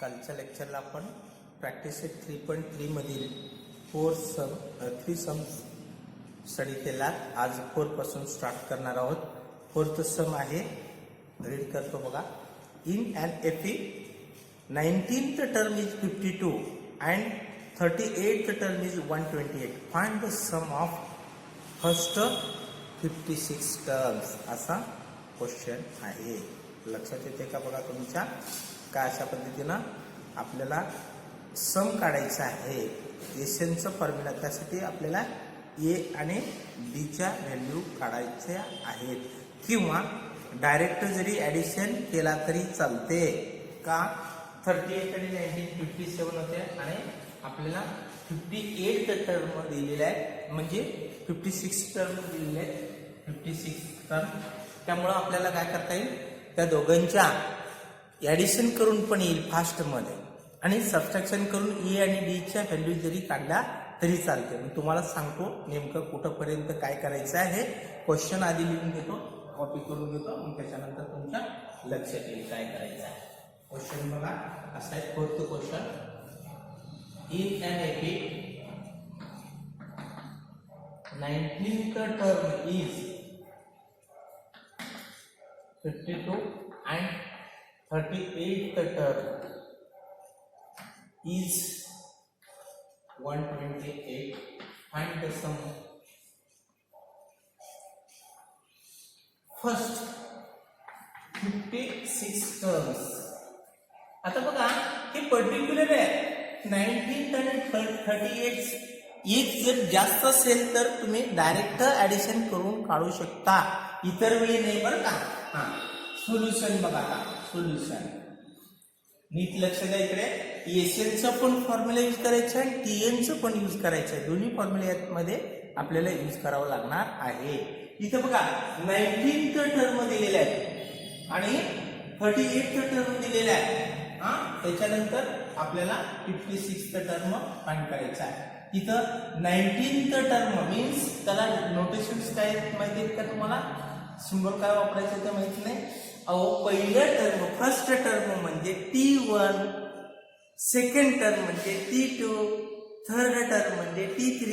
कालच्या लेक्चरला आपण practice set 3.3 मधील 3 सम्स स्टडी केला. आज 4 पासून स्टार्ट करणार आहोत. 4th सम आहे, रीड करतो बघा. In an AP 19th term is 52 and 38th term is 128. Find the sum of first 56 terms असा क्वेश्चन आहे. लक्षात येते का बघा तुमच्या? काय अशा पद्धतीनं आपल्याला सम काढायचं आहे. एसएनचं फॉर्म्युला, त्यासाठी आपल्याला ए आणि डीच्या व्हॅल्यू काढायच्या आहेत, किंवा डायरेक्ट जरी ॲडिशन केला तरी चालते का. 38 आणि 1957 होते आणि आपल्याला 58 टर्म दिलेला आहे, म्हणजे 56 टर्म दिलेले आहेत. 56 टर्म, त्यामुळं आपल्याला काय करता येईल, त्या दोघांच्या ॲडिशन करून पण येईल फास्टमध्ये, आणि सबट्रॅक्शन करून ए आणि डीच्या व्हॅल्यू जरी काढल्या तरी चालते. मी तुम्हाला सांगतो नेमकं कुठंपर्यंत काय करायचं आहे. क्वेश्चन आधी लिहून घेतो, कॉपी करून घेतो, मग त्याच्यानंतर तुमच्या लक्षात येईल काय करायचं आहे. क्वेश्चन बघा असा आहे. 4th question. In an AP 19th term is 52 and 38th term is 128. Find the sum. First 56 terms. आता बघा हे पर्टिक्युलर आहे. 19th आणि 38th एक जर जास्त असेल तर तुम्ही डायरेक्ट ऍडिशन करून काढू शकता, इतर वेळी नाही बरं का. सोल्युशन बघा आता. सोल्युशन नीट लक्ष द्या इकडे. एसएनचं पण फॉर्म्युला यूज करायचं आहे, टीएनचं पण यूज करायचं आहे. दोन्ही फॉर्म्युल्यामध्ये आपल्याला यूज करावं लागणार आहे. इथं बघा 19th टर्म दिलेले आहेत आणि 38th टर्म दिलेले आहे. त्याच्यानंतर आपल्याला 56th टर्म फाइंड करायचा आहे. इथं 19th टर्म मीन्स त्याला नोटेशन्स काय माहिती आहेत का तुम्हाला? सिम्बॉल काय वापरायचं ते माहिती नाही. अहो, पहिलं टर्म, फर्स्ट टर्म म्हणजे T1, सेकंड टर्म म्हणजे T2, थर्ड टर्म म्हणजे T3,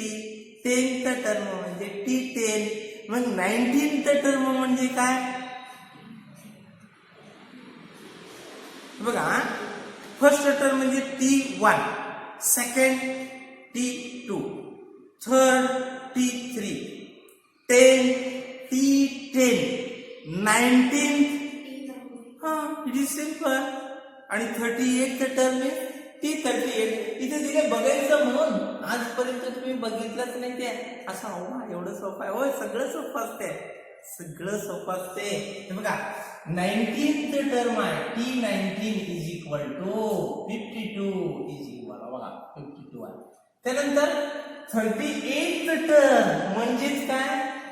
10th टर्म म्हणजे T10. मग 19th टर्म म्हणजे काय बघा. फर्स्ट टर्म म्हणजे T1, second T2, third T3, 10 T10, 19th it is simple. आणि 38th टर्म T38. इथे दिले बघायचं म्हणून आजपर्यंत तुम्ही बघितलंच नाही ते. असं हो एवढं सोपं आहे. होय, सगळं सोपं असते, सगळं सोपं असते. हे बघा 19th टर्म आहे T19 is equal to 52 is equal बघा 52 आहे. त्यानंतर 38th टर्म म्हणजेच काय?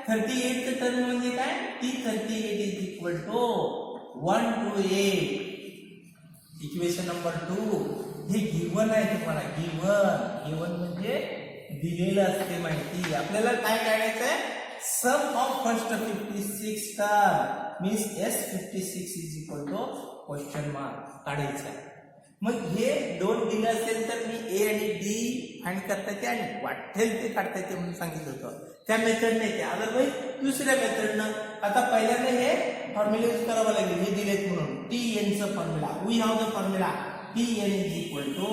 38th टर्म म्हणजे काय? T38 is equal to 128. Equation number 2. हे गिवन आहे तुम्हाला. गिवन म्हणजे दिलेलं असते माहिती. आपल्याला काय काढायचं आहे? Sum of first 56 term means S56 is equal to question mark काढायचं आहे. मग हे दोन दिलं असेल तर मी ए आणि डी फाइंड करता येते आणि वाटेल ते काढता येते म्हणून सांगितलं होतं. त्या मेथडने येते, अदरवाईज दुसऱ्या मेथडनं. आता पहिल्यांदा हे फॉर्म्युला यूज करावं लागेल, हे दिलेत म्हणून. टीएनचं formula, we have the formula TN is equal to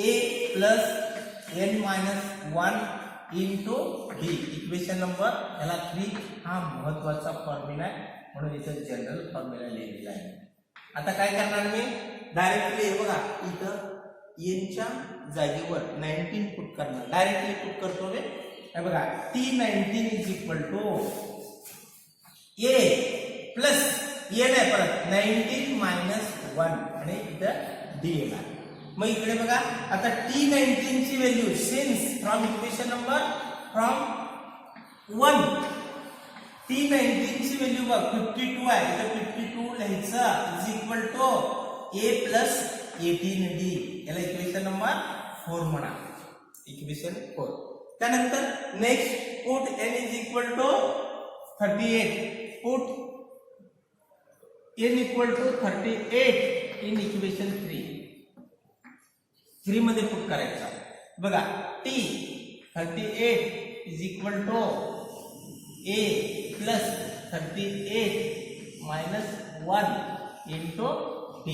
A plus N minus 1 into D. Equation number याला 3. हा महत्वाचा फॉर्म्युला आहे म्हणून इथं जनरल फॉर्म्युला लिहिलेला आहे. आता काय करणार मी? डायरेक्टली बघा इथं एनच्या जागेवर 19 पुट करणार. डायरेक्टली पुट करतो मी. हे बघा T19 is equal to A plus n आहे, परत 19 मायनस 1 आणि इथं डी येणार. मग इकडे बघा आता T19 ची value since from equation number from 1 T19 ची व्हॅल्यू बघ 52 आहे. इथं 52 लिहायचं is equal to A plus 18d. याला इक्वेशन नंबर 4 म्हणा. इक्वेशन 4. त्यानंतर next put n is equal to 38. Put n equal to 38 in equation 3. 3 मध्ये पुट करायचा. बघा t 38 is equal to a plus 38 minus 1 into t.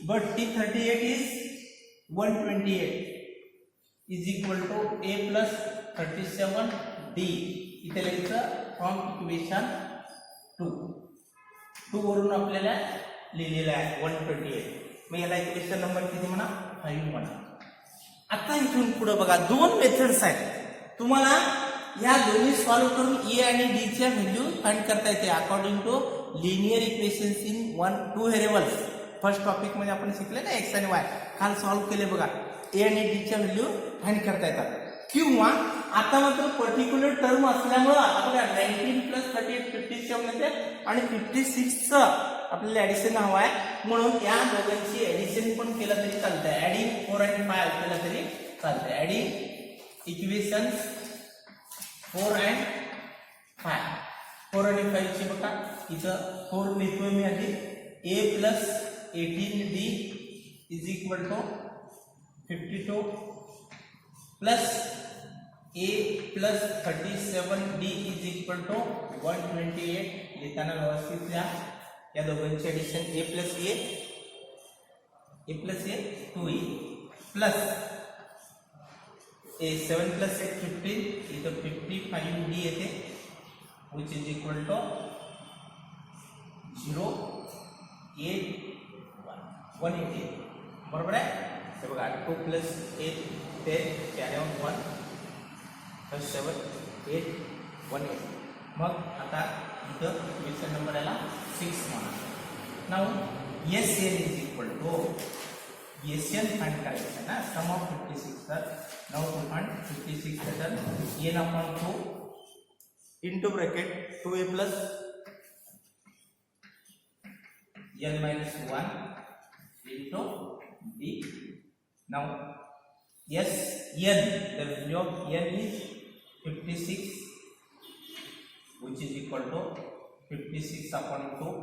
But t 38 is 128 is equal to a plus 37 d. इथे लिहायचं from equation 2 वरून आपल्याला लिहिलेलं आहे 128. मग याला इक्वेशन नंबर किती म्हणा 5 म्हणा. आता इथून पुढे बघा 2 मेथड्स आहेत. तुम्हाला या दोन्ही सॉल्व्ह करून ए आणि डी च्या व्हॅल्यू फाइंड करता येते according to linear equations in 2 variables. First topic मध्ये आपण शिकले ना एक्स आणि वाय. काल सॉल्व्ह केले बघा. ए आणि डी च्या व्हॅल्यू फाइंड करता येतात. किंवा आता मात्र पर्टिक्युलर टर्म असल्यामुळे आपल्याला 19 प्लस 38 57 येते आणि 56 चं आपल्याला ऍडिशन हवं आहे. म्हणून या दोघांची ऍडिशन पण केलं तरी चालतंय. ऍडिंग 4 आणि 5 केलं तरी चालतंय. Adding equations 4 and 5. 4 आणि 5 ची बघा इथं 4 लिहितोय मी आधी. a plus 18d is equal to 52 plus a plus 37d is equal to 128. लिहिताना व्यवस्थित लिहा. या दोघांची addition a plus a 2a plus a 7 plus 8 15 इथं 55d येते which is equal to 0 8 180. बरोबर आहे. हे बघा 2 प्लस 8 10 कॅरी ऑन 1 प्लस 7 8 180. मग आता इथं इक्वेशन नंबर आला 6 म्हणा. Now SN is equal to SN find करायचं आहे ना सम ऑफ 56. तर नाउ टू फाइंड 56 तर n upon 2 into bracket 2a plus n minus 1 into d. Now yes n, the value of n is 56 which is equal to 56 upon 2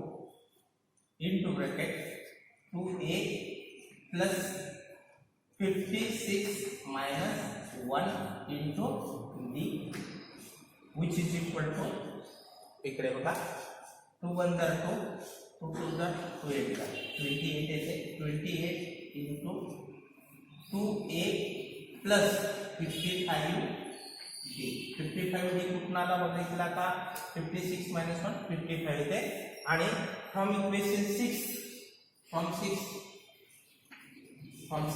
into bracket 2a plus 56 minus 1 into d which is equal to इकडे बघा 2 1 तर 2 2 2 तर 28 येते. 28 into 2a plus 55d. 55d कुठून आला बघितला का 56 minus 1 55 येते. आणि फ्रॉम इक्वेशन 6 फ्रॉम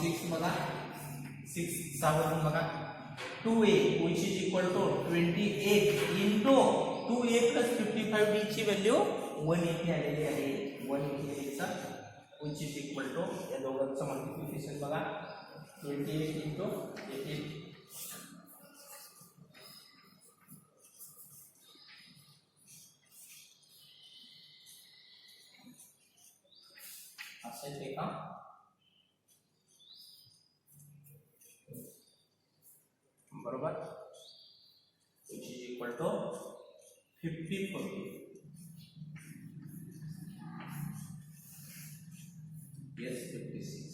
6 बघा 6 सावरून बघा 2a which is equal to 28 into 2a plus 55d ची व्हॅल्यू 180 आलेली आहे. 180 चा which is equal to या दोघांचं मल्टिप्लिकेशन बघा 28 into 18 असं ते का बरोबर which is equal to 50 40. yes 56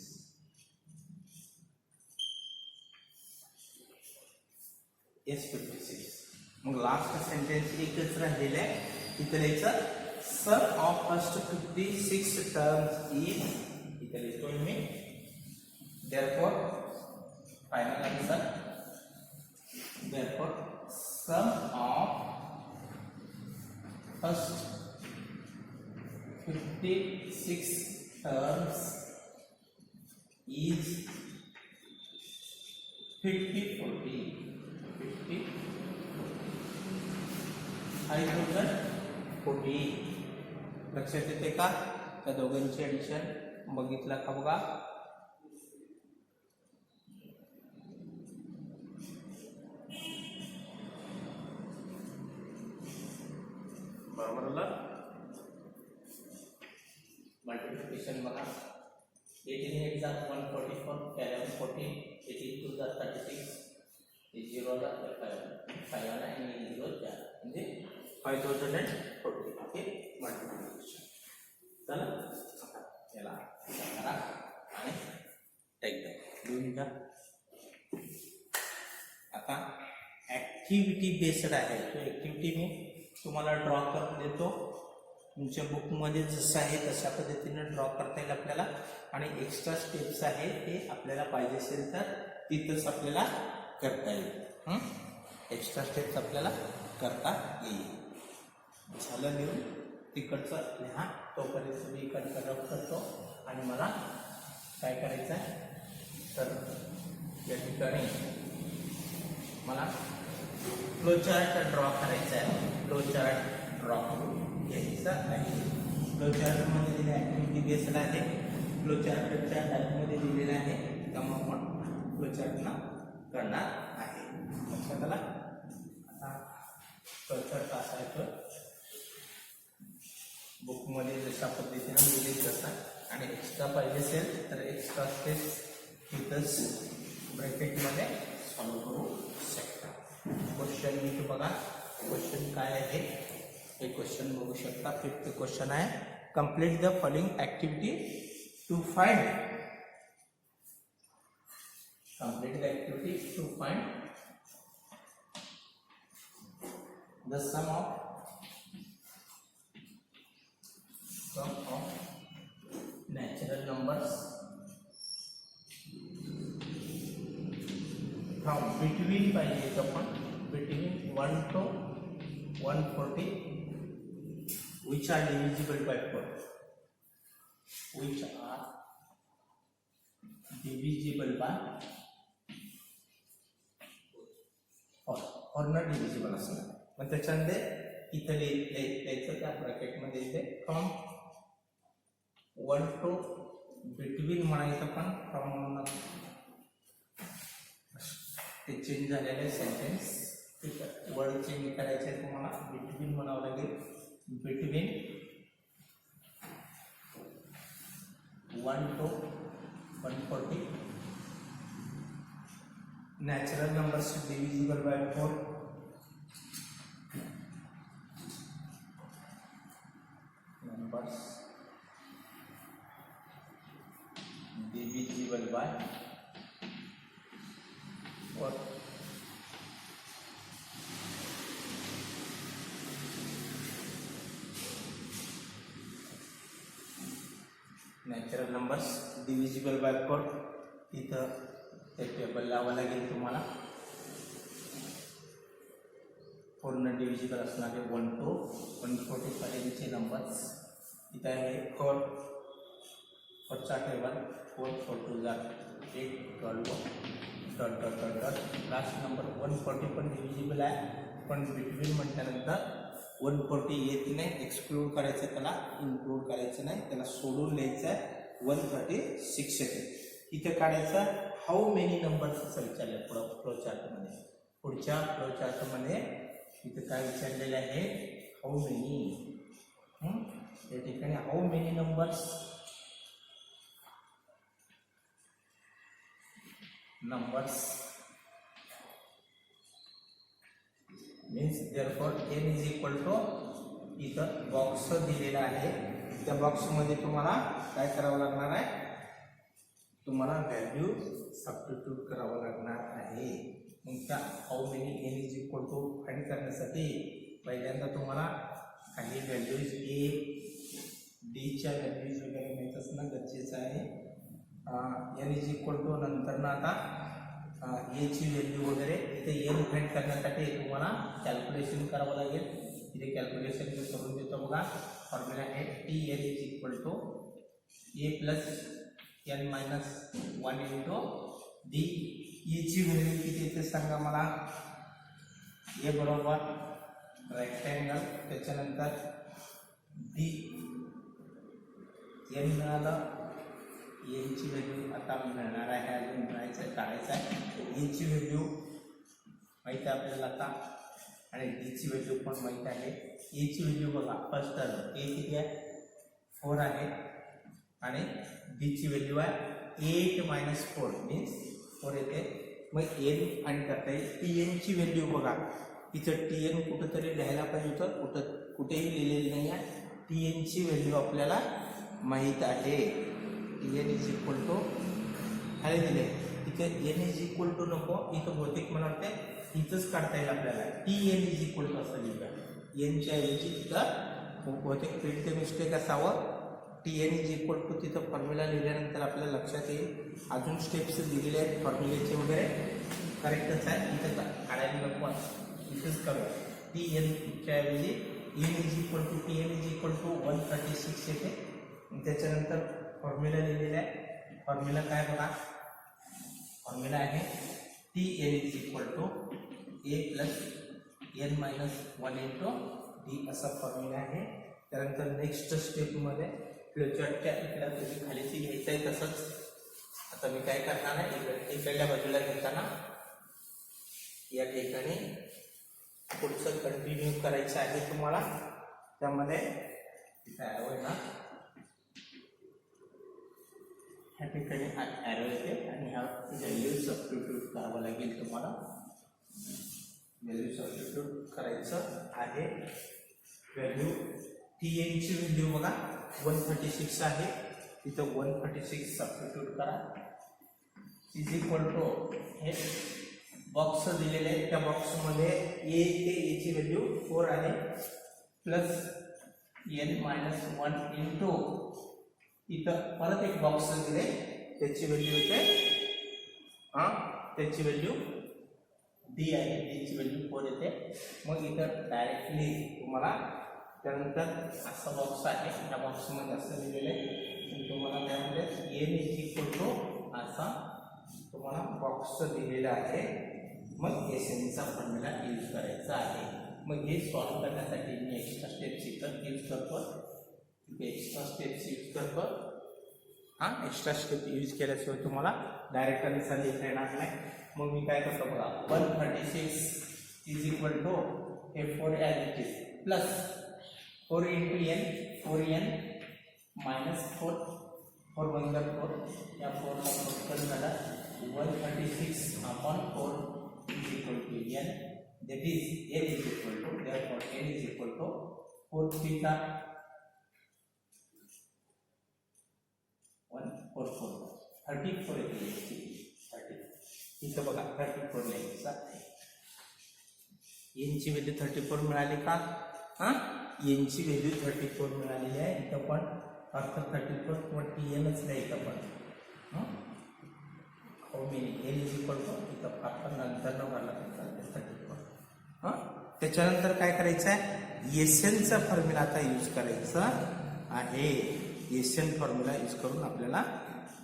yes 56. मग लास्ट सेंटेन्स एकच राहिलेलं आहे. इथे लिहायचं sum of first 56 terms is इथे लिहितोय मी. Therefore final answer therefore sum of first 56 terms is 50 40 5040. लक्षात येते का त्या दोघांची ऍडिशन बघितलं का बघा. मल्टिप्लिकेशन बघा 18 8 144 carry on 14 18 2 36 0 5 आणि 0 4 म्हणजे 5040. Okay multiplication. चला याला करा आणि टेक द लिहून घ्या. आता ॲक्टिव्हिटी बेस्ड आहे, तो ॲक्टिव्हिटी मी तुम्हाला ड्रॉ करून देतो. तुमच्या बुकमध्ये जसं आहे तशा पद्धतीने ड्रॉ करता येईल आपल्याला. आणि एक्स्ट्रा स्टेप्स आहे ते आपल्याला पाहिजे असेल तर तिथंच आपल्याला करता येईल. एक्स्ट्रा स्टेप्स आपल्याला करता येईल. झालं लिहून तिकडचं लिहा, तोपर्यंत मी इकडचं करतो. आणि मला काय करायचं आहे तर या ठिकाणी मला फ्लोचार्ट ड्रॉ करायचा आहे. फ्लोचार्ट ड्रॉ करून घ्यायचा आहे. फ्लोचार्टमध्ये दिले ॲक्टिव्हिटी बेस्ड आहे, फ्लोचार्टच्या टाईपमध्ये दिलेलं आहे, त्यामुळे आपण फ्लोचार्टनं करणार आहे. लक्षात आला. आता फ्लोचार्ट असायचं बुकमध्ये जशा पद्धतीनं दिले तसं. आणि एक्स्ट्रा पाहिजे असेल तर एक्स्ट्रा स्टेप्स तिथंच ब्रॅकेटमध्ये सॉल्व करू शकता. क्वेश्चन नीट बघा, क्वेश्चन काय आहे हे क्वेश्चन बघू शकता. 5th क्वेश्चन आहे, complete the following activity to find. Complete the activity to find the sum of natural numbers from between पाहिजे तर आपण between 1 to 140 which are divisible by 4, which are divisible by 4 or not divisible असणार. मग त्याच्यामध्ये इथं लिहायचं त्या ब्रॅकेटमध्ये इथे फ्रॉम 1 to between म्हणायचं, पण फ्रॉम ते चेंज झालेले सेंटेन्स. ठीक आहे, वर्ड चेंज करायचे आहे तुम्हाला, बिटवीन म्हणावं लागेल. Between 1 to 140 natural numbers divisible by 4. Numbers divisible by 4. Natural numbers divisible by 4. इथं ते टेबल लावावं लागेल तुम्हाला. पूर्ण डिव्हिजिबल असणारे 1 to 140 पर्यंतचे नंबर्स इथं आहे. 4चा table 4 4 2 8 12 dot dot dot dot. Last number 140 पण डिव्हिजिबल आहे, पण बिटवीन म्हटल्यानंतर 140 येत नाही, एक्सक्लूड करायचं, त्याला इन्क्लूड करायचं नाही, त्याला सोडून लिहायचं आहे. 136 येते. इथे काढायचं हाऊ मेनी नंबर्स असं विचारलं फ्लोचार्टमध्ये. पुढच्या फ्लोचार्टमध्ये इथे काय विचारलेलं आहे, हाऊ मेनी. या ठिकाणी how many numbers means therefore n is equal to, इथं बॉक्स दिलेला आहे, त्या बॉक्समध्ये तुम्हाला काय करावं लागणार आहे, तुम्हाला व्हॅल्यू सबस्टिट्यूट करावं लागणार आहे. मग त्या how many n is equal to find करण्यासाठी पहिल्यांदा तुम्हाला काही व्हॅल्यूज ए डीच्या व्हॅल्यूज वगैरे माहीत असणं गरजेचं आहे. n is equal to नंतर ना आता एची व्हॅल्यू वगैरे इथे एन फाइंड करण्यासाठी तुम्हाला कॅल्क्युलेशन करावं लागेल. इथे कॅल्क्युलेशन मी करून देतो बघा. फॉर्म्युला आहे t n is equal to A plus N minus 1 into d. एची व्हॅल्यू किती येते सांगा मला. ए बरोबर रेक्टँगल, त्याच्यानंतर डी एन मिळालं. एनची व्हॅल्यू आता मिळणार आहे, अजून मिळायचं काढायचं आहे. एची व्हॅल्यू माहीत आहे आपल्याला आता, आणि डीची व्हॅल्यू पण माहीत आहे. एची व्हॅल्यू बघा, फर्स्ट टर्म ए किती आहे 4 आहे, आणि डीची व्हॅल्यू आहे 8 मायनस 4 मीन्स 4 येते. मग एन फाइंड करता येईल. टी एनची व्हॅल्यू बघा, इथं टी एन कुठंतरी लिहायला पाहिजे होतं, कुठेही लिहिलेली नाही आहे. टी एनची व्हॅल्यू आपल्याला माहीत आहे. T n is equal to काय दिले, इथे एन इज इक्वल टू नको, इथं बहुतेक मला वाटतं इथंच काढता येईल आपल्याला. T n is equal to असं लिहिलं, एनच्या ऐवजी तिथं बहुतेक प्रिंट मिस्टेक असावं. T n is equal to तिथं फॉर्म्युला लिहिल्यानंतर आपल्याला लक्षात येईल. अजून स्टेप्स दिलेले आहेत फॉर्म्युलेचे वगैरे, करेक्टच आहे. इथं काढायला नको, इथंच करूया. टी एनच्या ऐवजी n is equal to t n is equal to 136 येते. त्याच्यानंतर फॉर्म्युला लिहिलेला आहे. फॉर्म्युला काय बघा, फॉर्म्युला आहे t n is equal to A plus N minus 1 into d असा फॉर्म्युला आहे. त्यानंतर नेक्स्ट स्टेपमध्ये फ्लोचार्टच्या इकडे तुम्ही खालीची घ्यायचं आहे. तसंच आता मी काय करणार आहे, इकडल्या बाजूला घेताना या ठिकाणी पुढचं कंटिन्यू करायचं आहे तुम्हाला. त्यामध्ये इथं ॲरो आहे ना, ह्या ठिकाणी ॲरो येते आणि ह्या व्हॅल्यू सबस्टिट्यूट करावं लागेल तुम्हाला. व्हॅल्यू सबस्टिट्यूट करायचं आहे. व्हॅल्यू टी एनची व्हॅल्यू बघा 136 आहे. तिथं 136 सबस्टिट्यूट करा. इज इक्वल टू हे बॉक्स दिलेले आहे, त्या बॉक्समध्ये ए ते एची व्हॅल्यू 4 आहे प्लस एन मायनस 1 इंटू इथं परत एक बॉक्स दिले, त्याची व्हॅल्यू येते त्याची व्हॅल्यू डी आहे, डीची व्हॅल्यू 4 येते. मग इथं डायरेक्टली तुम्हाला त्यानंतर असा बॉक्स आहे, त्या बॉक्समध्ये असं लिहिलेलं आहे. तुम्हाला त्यामध्ये एन इज इक्वल टू असा तुम्हाला बॉक्स दिलेला आहे. मग एस एनचा फॉर्म्युला यूज करायचा आहे. मग हे सॉल्व करण्यासाठी मी एक्स्ट्रा स्टेप्स इथं यूज करतो. एक्स्ट्रा स्टेप्स यूज करतो. एक्स्ट्रा स्टेप यूज केल्याशिवाय तुम्हाला डायरेक्ट आन्सर लिहिता येणार नाही. मग मी काय करतो बघा, 136 इज इक्वल टू हे 4 as it is plus 4 into n, 4n minus 4, 4 1 4, या 4ला फक्त झाला 136 upon 4 is equal to n, that is n is equal to, therefore n is equal to 4 theta 1 4 4 34 येते. 30 इथं बघा 34 लिहायचं आहे. n ची व्हॅल्यू 34 मिळाली का? n ची व्हॅल्यू 34 मिळालेली आहे. इथं पण फक्त 34 किंवा tnच लिहायचं पण. एन इज इक्वल टू इथं फक्त नंतर न भरला तर 34. त्याच्यानंतर काय करायचं आहे, एस एनचा फॉर्म्युला आता यूज करायचा आहे. एस एन फॉर्म्युला यूज करून आपल्याला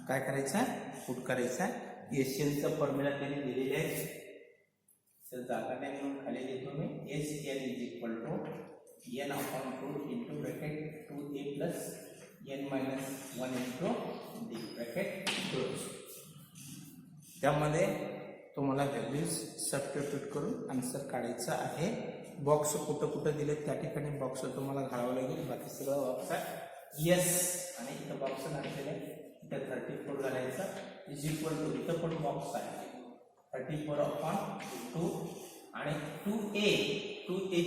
काय करायचं आहे, पुट करायचं आहे. एस एनचा फॉर्म्युला त्यांनी दिलेले आहे, तर जागा नाही म्हणून खाली लिहितो मी. S N is equal to N upon 2 into bracket 2a plus N minus 1 into D bracket close. त्यामध्ये तुम्हाला व्हॅल्यूज सबस्टिट्यूट करून आन्सर काढायचा आहे. बॉक्स कुठं कुठं दिले त्या ठिकाणी बॉक्स तुम्हाला घालावं लागेल. बाकी सगळं बॉक्स आहे येस, आणि इथं बॉक्स घातलेलं आहे. इथं 34 घालायचं इज इक्वल टू, इथं पण बॉक्स आहे 34 अपॉन 2 आणि 2a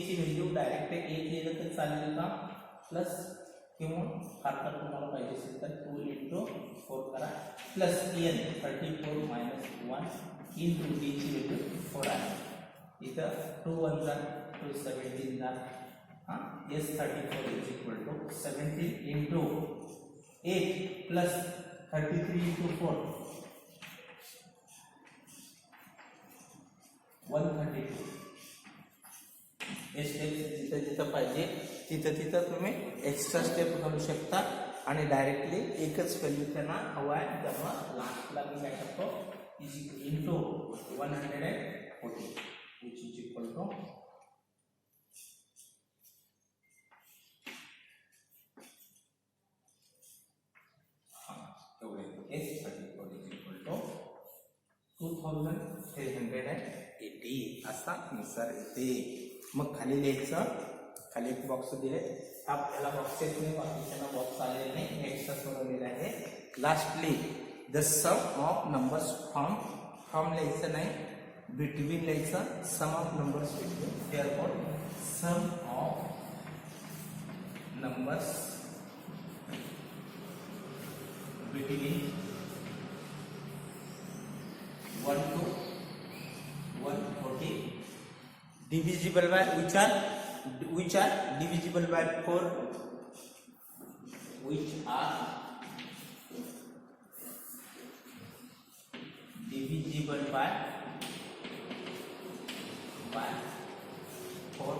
ची व्हॅल्यू डायरेक्ट 8 लिहिलं तर चालेल का, प्लस किंवा आता तुम्हाला पाहिजे असेल तर 2 इंटू 4 करा plus n 34 minus 1 into d ची व्हॅल्यू 4 आहे. इथं 2 1 जा 2 17 जा. S 34 is equal to 17 into 8 plus 33 into 4 132. हे स्टेप जिथं जिथं पाहिजे तिथं तिथं तुम्ही एक्स्ट्रा स्टेप घालू शकता आणि डायरेक्टली एकच व्हॅल्यू त्यांना हवा आहे. तेव्हा लास्टला मी काय करतो, into 140 which is equal to s 34 is equal to 2380 असा आन्सर येते. मग खाली लिहायचं, खाली एक बॉक्स दिले, आपल्याला बॉक्स येत नाही, बाकीच्यांना बॉक्स आलेले नाही, एक्स्ट्रा सोडवलेलं आहे. Lastly the sum of numbers from लिहायचं नाही, बिटवीन लिहायचं. Sum of numbers between, therefore sum of numbers between divisible by which are divisible by 4, which are divisible by 4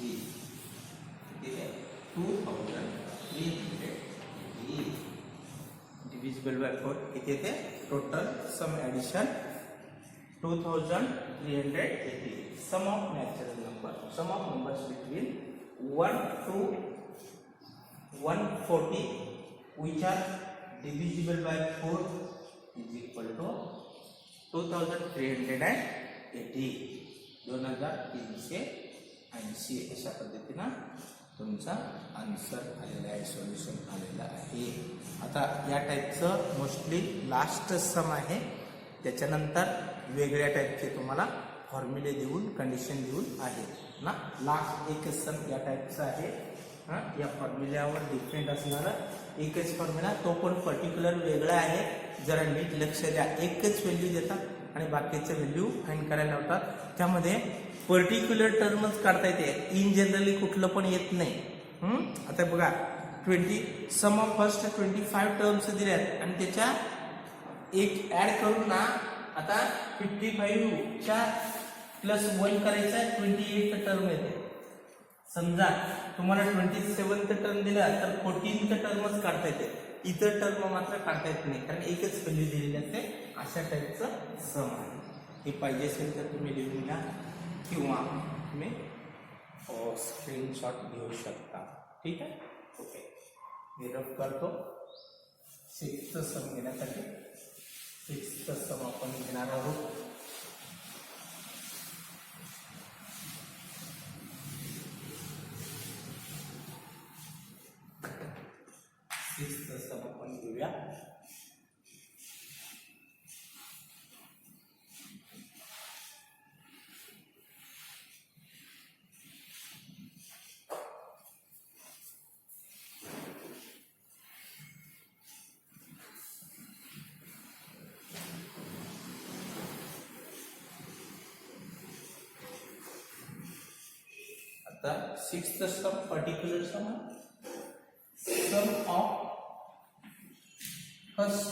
is 2300 divisible by 4 किती येते total sum addition 2380 sum of natural number, sum of numbers between 1 to 140 which are divisible by 4 is equal to 2380 2380 अशा पद्धतीनं तुमचा answer आलेला आहे, solution आलेलं आहे. आता या टाईपचं मोस्टली लास्ट सम आहे, त्याच्यानंतर वेगळ्या टाईपचे तुम्हाला फॉर्म्युले देऊन कंडिशन देऊन आहे ना. लास्ट एकच सम या टाईपचं आहे. हां, या फॉर्म्युल्यावर डिफरंट असणारा एकच फॉर्म्युला, तो पण पर्टिक्युलर वेगळा आहे. जरा नीट लक्ष द्या. एकच व्हॅल्यू देतात आणि बाकीचे व्हॅल्यू फाइंड करायला लावतात. त्यामध्ये पर्टिक्युलर टर्मच काढता येते, इन जनरली कुठलं पण येत नाही. आता बघा 20 सम ऑफ फर्स्ट 25 टर्म्स दिल्यात आणि त्याच्या एक ऍड करून ना आता 55च्या +1 करायचं आहे, 28th टर्म येते. समजा तुम्हाला 27th टर्म दिला तर 14th टर्मच काढता येते, इतर टर्म मात्र काढता येत नाही, कारण एकच व्हॅल्यू दिलेली असते. अशा टाईपचं सम आहे. हे पाहिजे असेल तर तुम्ही लिहून घ्या किंवा तुम्ही स्क्रीनशॉट घेऊ शकता. ठीक आहे, ओके. मी रफ करतो. 6th सम घेण्यासाठी 6th सम आपण घेणार आहोत. आपण घेऊया. आता 6th sum particular sum of first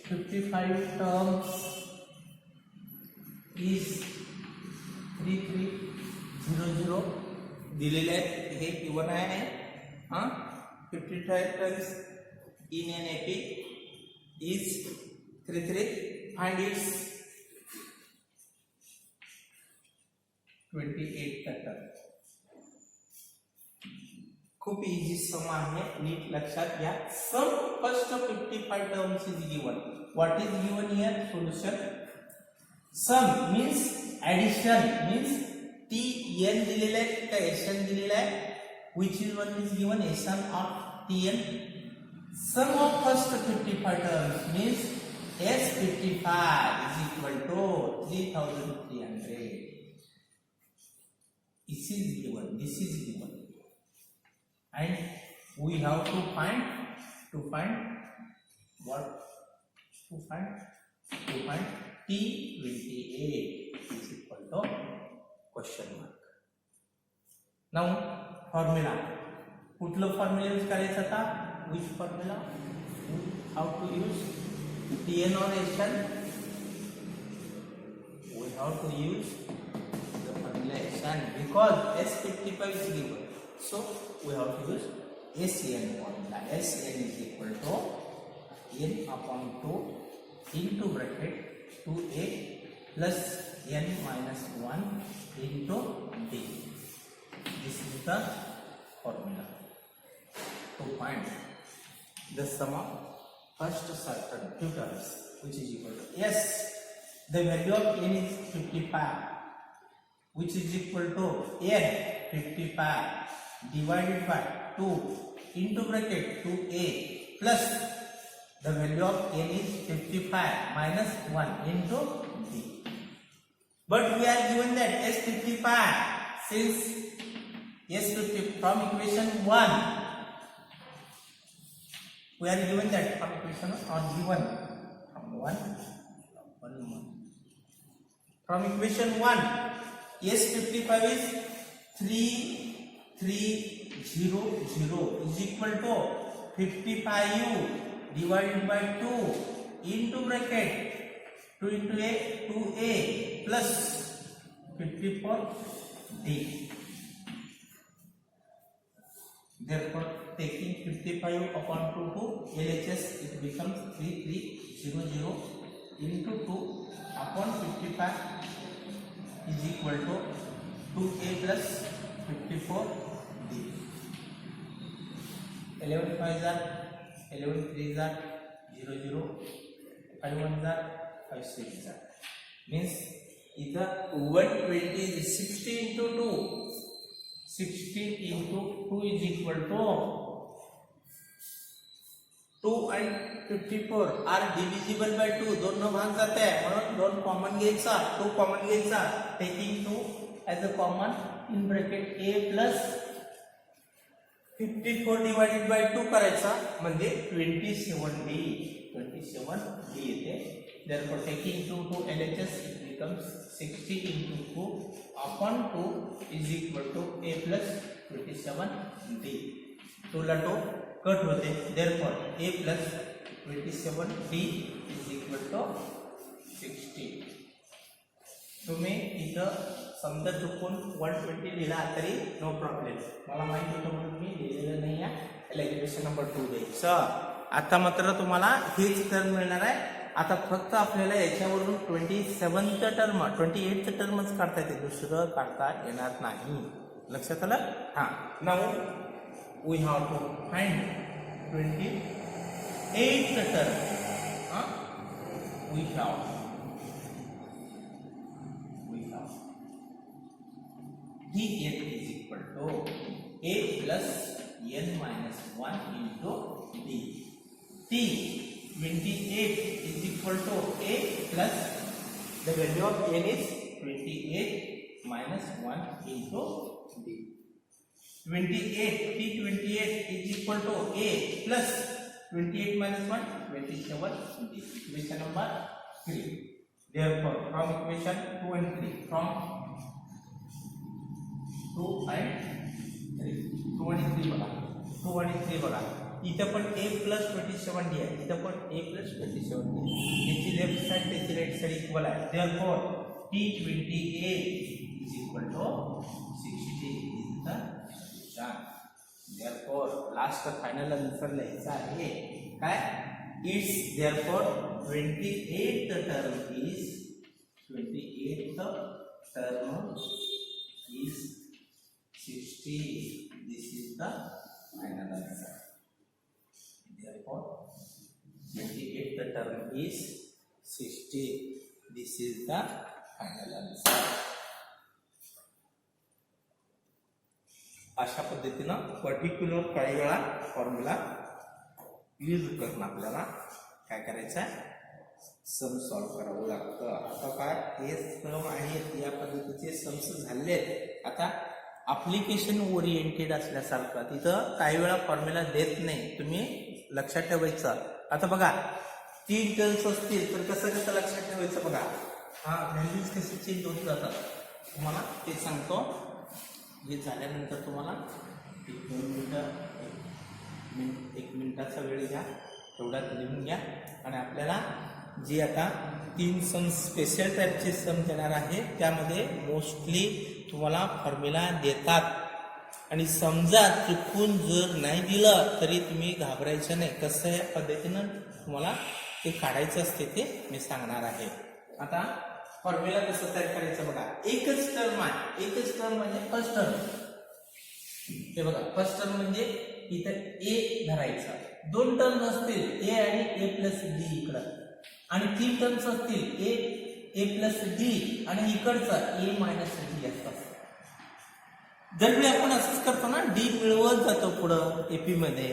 55 terms is 3300 दिलेले आहेत. हे गिवन आहे. 55 terms in an AP is 33. find its 28th term. खूप इझी सम आहे, नीट लक्षात घ्या. Sum first 55 terms is given. What is given here? Solution. Sum means addition, means T N दिलेलं आहे का एशन दिलेलं आहे. Which is one is given एशन of T N. Sum of first 55 terms means S 55 is equal to 3300. This is given, this is given, and we have to find what? To find T28 is equal to question mark. Now formula. कुठलं formula use करायचं आता? Which formula? How to use Tn or Sn? We have to use Sn because S55 is given, so we have to use Sn formula. Sn is equal to n upon 2 into bracket 2a plus n minus 1 into d. This is the formula to find the sum of first certain two terms, which is equal to S. The value of n is 55. Which is equal to n 55 divided by 2 into bracket 2a plus the value of n is 55 minus 1 into d. But we are given that S55 since S50 from equation 1 we are given that from equation or given from 1 From equation 1, S55 is 3300 is equal to 55u divided by 2 into bracket 2 into a 2a plus 54d. Therefore, taking 55 upon 2 to LHS, it becomes 3300 into 2 upon 55 is equal to 2a plus 54d. 11 5s are 11 3s are 0 0, 5 1s are 5 6s are. Means either 120 is 60 into 2. 60 into 2 is equal to 2 and 54 are divisible by 2. दोनों भाग जाते हैं म्हणून 2 common घ्यायचा, 2 common घ्यायचा. Taking 2 as a common in bracket a plus 54 divided by 2 करायचा म्हणजे 27d येते. Therefore, taking 2 to LHS, it becomes 60 into 2 upon 2 is equal to a plus 27d. 2 ला 2 कट होते. Therefore, a plus 27d is equal to 60. तुम्ही इथं समजा चुकून 120 लिहिला तरी नो प्रॉब्लेम. मला माहिती होतं म्हणून मी लिहिलेलं नाही आहे. याला इक्वेशन नंबर 2 द्यायचं. आता मात्र तुम्हाला हेच टर्म मिळणार आहे. आता फक्त आपल्याला याच्यावरून 28th टर्मच काढता येते, दुसरं काढता येणार नाही. लक्षात आलं? हां. Now we have to find 28th term. We have d8 is equal to a plus n minus 1 into d. T 28 is equal to a plus the value of n is 28 minus 1 into d. 28 T28 is equal to a plus 28 minus 1 27 d. Equation number 3. Therefore, from equation 2 and 3, from 2 and 3, 2 and 3 बघा, 2 आणि 3 बघा. इथं पण a plus 27d आहे, इथं पण a plus 27d. याची left side त्याची राइट साइड इक्वल आहे. Therefore, T28 is equal to 60 is the solution. Therefore, last final answer लिहायचा आहे काय? It's therefore 28th term is 60. This is the final answer. Therefore, 28th term is 60. This is the final answer. अशा पद्धतीनं particular काही वेळा formula use करून आपल्याला काय करायचं आहे, सम सॉल्व करावं लागतं. आता काय हे सम आहेत, या पद्धतीचे सम्स झाले आहेत. आता ॲप्लिकेशन ओरिएंटेड असल्यासारखं तिथं काही वेळा फॉर्म्युला देत नाही, तुम्ही लक्षात ठेवायचं. आता बघा 3 टर्म्स असतील तर कसं लक्षात ठेवायचं बघा. व्हॅल्यूज कसे चेंज होत जातात तुम्हाला ते सांगतो. हे झाल्यानंतर तुम्हाला 1 मिनिटाचा वेळ घ्या, तेवढ्यात लिहून घ्या. आणि आपल्याला जी आता 3 सम स्पेशल टाईपचे सम देणार आहे त्यामध्ये मोस्टली तुम्हाला फॉर्म्युला देतात. आणि समजा चुकून जर नाही दिलं तरी तुम्ही घाबरायचं नाही. कसं या पद्धतीनं तुम्हाला ते काढायचं असते ते मी सांगणार आहे. आता फॉर्म्युला कसं तयार करायचं बघा. एकच टर्म आहे, एकच टर्म म्हणजे फर्स्ट टर्म. हे बघा फर्स्ट टर्म म्हणजे इथं ए धरायचा. 2 टर्म्स असतील ए आणि ए प्लस डी इकडं, आणि 3 टर्म्स असतील ए प्लस डी आणि इकडचा ए मायनस डी असतात. दरवेळी आपण असंच करतो ना, डी मिळवत जातो पुढं एपी मध्ये,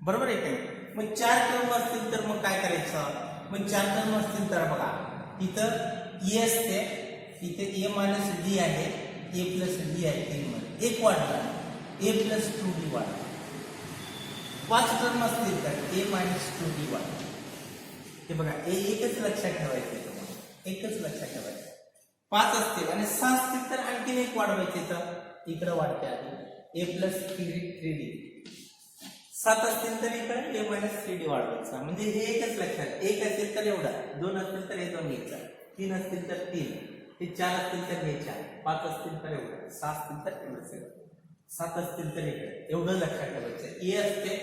बरोबर आहे काय? मग 4 टर्म असतील तर मग काय करायचं? मग 4 टर्म असतील तर बघा इथं ए असते, इथे ए मायनस डी आहे, ए प्लस डी आहे. 3 मध्ये 1 वाढला, ए प्लस 2डी वाढला. 5 टर्म असतील तर ए मायनस 2डी वाढला. हे बघा एकच लक्षात ठेवायचं, एकच लक्षात ठेवायचं. 5 असतील आणि 6 असतील तर आणखीन एक वाढवायचे, तर इकडे वाढते आधी a प्लस 3d. 7 असतील तर इकडे a मायनस 3d वाढवायचा. म्हणजे हे एकच लक्षात, 1 असेल तर एवढा, 2 असतील तर हे 2 घ्यायचा, 3 असतील तर 3, हे 4 असतील तर हे 4, 5 असतील तर एवढं, 6 असतील तर एवढं, 7 असतील तर इकडे एवढं लक्षात ठेवायचं. a असते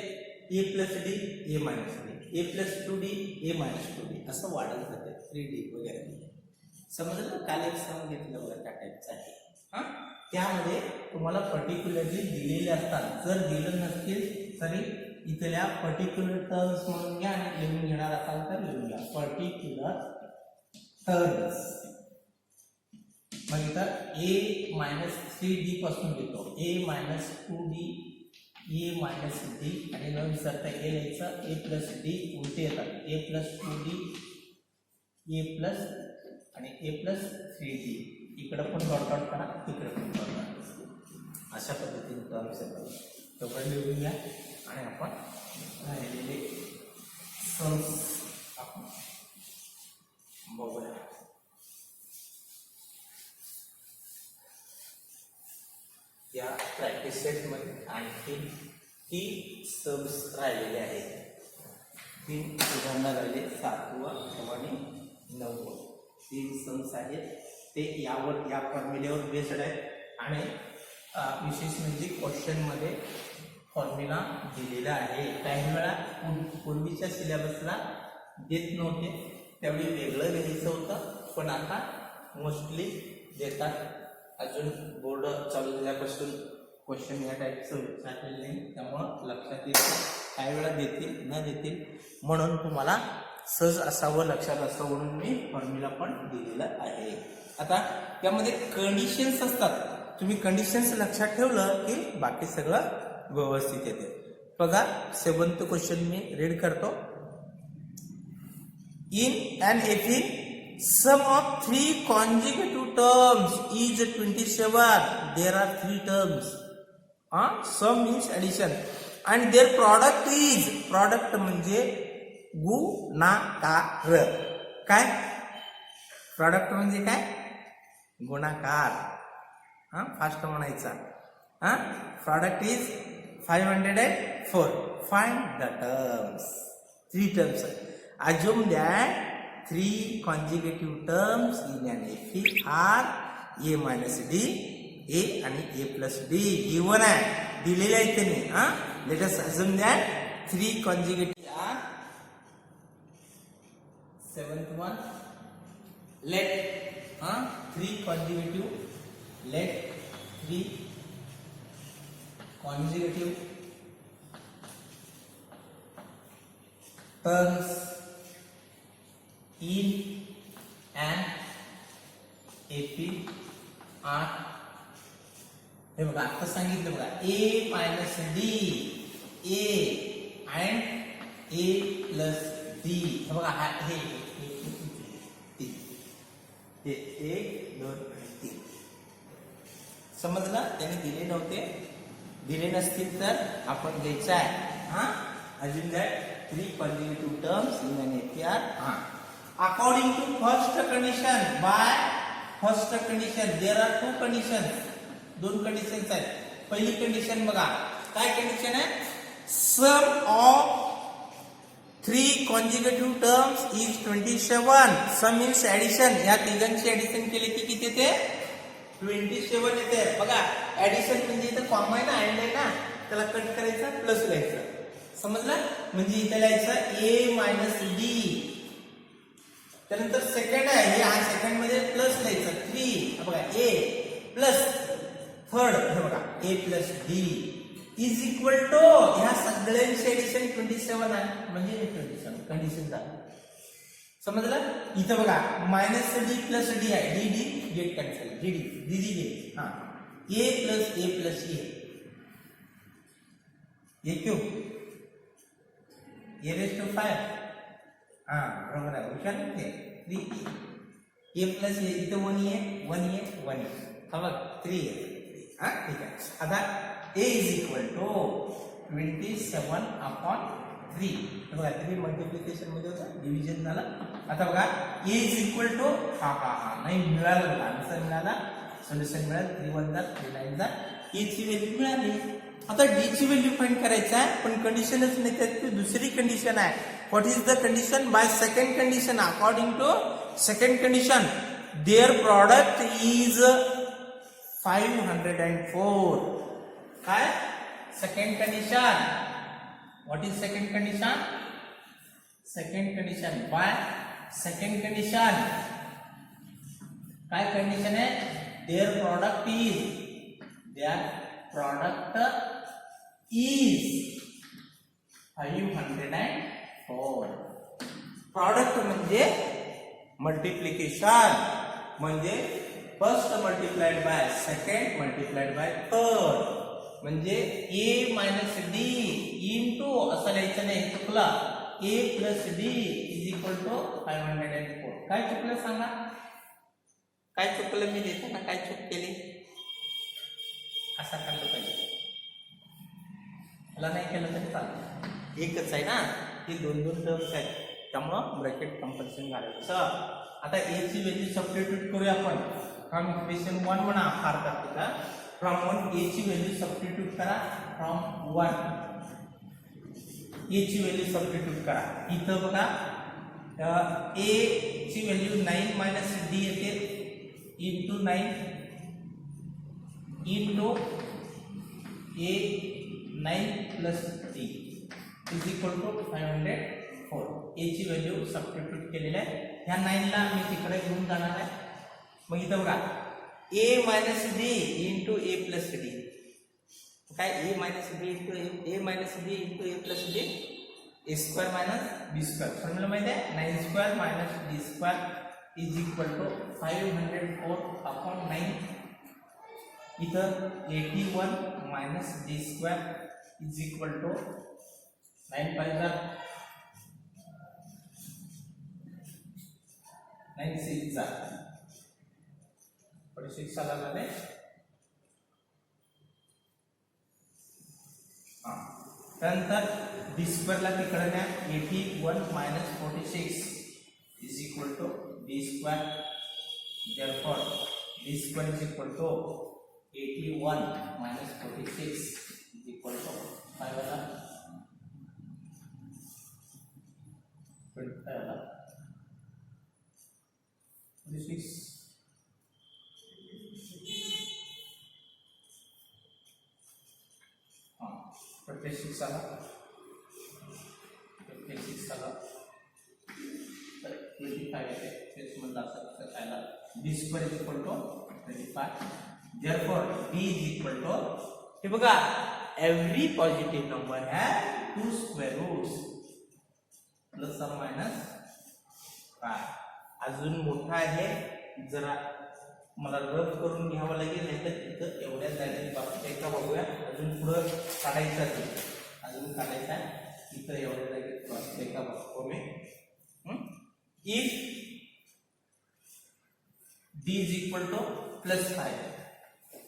a plus d a minus d, a plus 2d a minus 2d असं वाढत जाते, 3d वगैरे. समजलं? काल एक सम घेतलं बघा त्या टाईपचं आहे. हा, त्यामध्ये तुम्हाला पर्टिक्युलरली दिलेले असतात. जर दिलं नसतील तरी इथल्या पर्टिक्युलर टर्म्स म्हणून घ्या आणि लिहून घेणार असाल तर लिहून घ्या पर्टिक्युलर टर्म्स. मग इथं a मायनस 3d पासून घेतो, a minus 2d a minus d आणि न विसरता a लिहायचं, a प्लस d उलटे येतात, a plus 2d a plus आणि a प्लस 3d. इकडे पण डॉट डॉट करा, इकडे पण डॉट डॉट. अशा पद्धतीने टर्म्स येतात. तेवढं लिहून घ्या आणि आपण राहिलेले सम्स आपण बघूया. या प्रॅक्टिस सेटमध्ये आणखी 3 सम्स राहिलेले आहेत. 3 उदाहरणं राहिले, 7वा आणि 9वा. 3 सम्स आहेत, ते यावर या फॉर्म्युल्यावर बेस्ड आहेत आणि विशेष म्हणजे क्वेश्चनमध्ये फॉर्म्युला दिलेला आहे. काही वेळा पूर्वीच्या सिलेबसला देत नव्हते, त्यावेळी वेगळं लिहायचं होतं, पण आता मोस्टली देतात. अजून बोर्ड चालू झाल्यापासून क्वेश्चन या टाईपचं विचारलेलं नाही, त्यामुळं लक्षात येतं. काही वेळा देतील न देतील, म्हणून तुम्हाला सहज असावं, लक्षात असावं म्हणून मी फॉर्म्युला पण दिलेला आहे. आता त्यामध्ये कंडिशन्स असतात, तुम्ही कंडिशन्स लक्षात ठेवलं की बाकी सगळं व्यवस्थित येते. बघा 7th क्वेश्चन मी रीड करतो. In an AP sum of 3 consecutive terms is 27. There are 3 terms. Sum means addition and their product is, product म्हणजे गुणाकार. काय प्रॉडक्ट म्हणजे काय? गुणाकार. फास्ट म्हणायचा. Product is 504. Find the terms. 3 terms. Assume that 3 consecutive terms in an FE are a minus d, a आणि a plus d given आहे, दिलेलं आहे त्यांनी. Let us assume that 3 consecutive are 7th one. Let 3 consecutive, let 3 consecutive terms in an FE are, हे बघा आता सांगितलं बघा, a minus d, a and a plus d. हे बघा हे 1 2 3. समजलं? त्यांनी दिले नव्हते, दिले नसतील तर आपण घ्यायचं आहे. अजून that 3 consecutive terms in an FE are. According to first condition, by first condition there are 2 conditions. 2 conditions आहेत. पहिली कंडिशन बघा, काय कंडिशन आहे? Sum of 3 consecutive terms is 27. Sum means addition. या तिघांची ऍडिशन केली की किती येते? 27 येते. बघा ऍडिशन म्हणजे इथं कॉमा आहे ना, अँड आहे ना, त्याला कट करायचं, प्लस लिहायचं. समजलं? म्हणजे इथं लिहायचं a मायनस d. त्यानंतर सेकंड आहे, हे हा सेकंड मध्ये प्लस लिहायचं 3. बघा a प्लस थर्ड, हे बघा a plus d is equal to, ह्या सगळ्यांची ऍडिशन 27 आहे, म्हणजे हे 27 कंडिशन झाली. समजलं? इथं बघा मायनस d प्लस d आहे, d d get cancel, d d d d get. a plus a क्यों a रेस टू 5. बरोबर आहे, हुशार आहे. 3a, a प्लस a, इथं 1 आहे, हा बघ 3 आहे. ठीक आहे. आता a is equal to 27 upon 3 बघा 3 मल्टिप्लिकेशन मध्ये होतं डिव्हिजन झालं. आता बघा a इज इक्वल टू हा नाही मिळालं बघा आन्सर मिळाला सोल्युशन मिळालं 3 1 जा 3 9 जा a ची व्हॅल्यू मिळाली. आता d ची व्हॅल्यू फाइंड करायचं आहे पण कंडिशनच नाही त्यात दुसरी कंडिशन आहे. What is the condition? By second condition according to second condition there product is 504. काय second condition? What is second condition? Second condition by second condition काय कंडिशन आहे? There product is 504. प्रॉडक्ट म्हणजे multiplication म्हणजे first multiplied by second multiplied by third म्हणजे a minus d into असं लिहायचं नाही चुकलं a plus d is equal to 504. काय चुकलं सांगा? काय चुकलं मी देताना काय चूक केली? असा काढलं पाहिजे मला नाही केलं तरी चालतं एकच आहे ना हे दोन टर्म्स आहेत त्यामुळं ब्रॅकेट कंपल्सरी घालायचं. आता a ची व्हॅल्यू सबस्टिट्यूट करूया आपण फ्रॉम इक्वेशन 1 म्हणा फार करते का फ्रॉम 1 a ची व्हॅल्यू सबस्टिट्यूट करा फ्रॉम 1 a ची व्हॅल्यू सबस्टिट्यूट करा. इथं बघा a ची व्हॅल्यू 9 मायनस d येते into 9 into a 9 plus d is equal to 504. a ची व्हॅल्यू सबस्टिट्यूट केलेली आहे. ह्या 9 ला मी तिकडे घेऊन जाणार आहे. मग इथं बघा a minus d into a plus d काय a minus d into a minus d into a plus d a square minus b square formula माहिती आहे 9 square minus d square is equal to 504 upon 9. इथं 81 minus d square is equal to 9 5 जा 9 6 जा 46 आला झाले. त्यानंतर d स्क्वेअरला तिकडे न्या 81 minus 46 is equal to d square. Therefore d square is equal to 81 minus 46 is equal to 5 वाला 25 वाला 46 56 आला 56 आला तर 25 येते तेच म्हणलं असं खायला d square is equal to 25. Therefore d is equal to हे बघा every positive number has 2 square roots plus और मायनस 5. अजून मोठा आहे जरा मला रफ करून घ्यावं लागेल नाही तर तिथं एवढ्या जागेत बाबतीत एका बघूया अजून पुढं काढायचं असेल अजून काढायचं आहे इथं एवढ्या जागेत बाबतीत एका बघतो मी. If d is equal to plus 5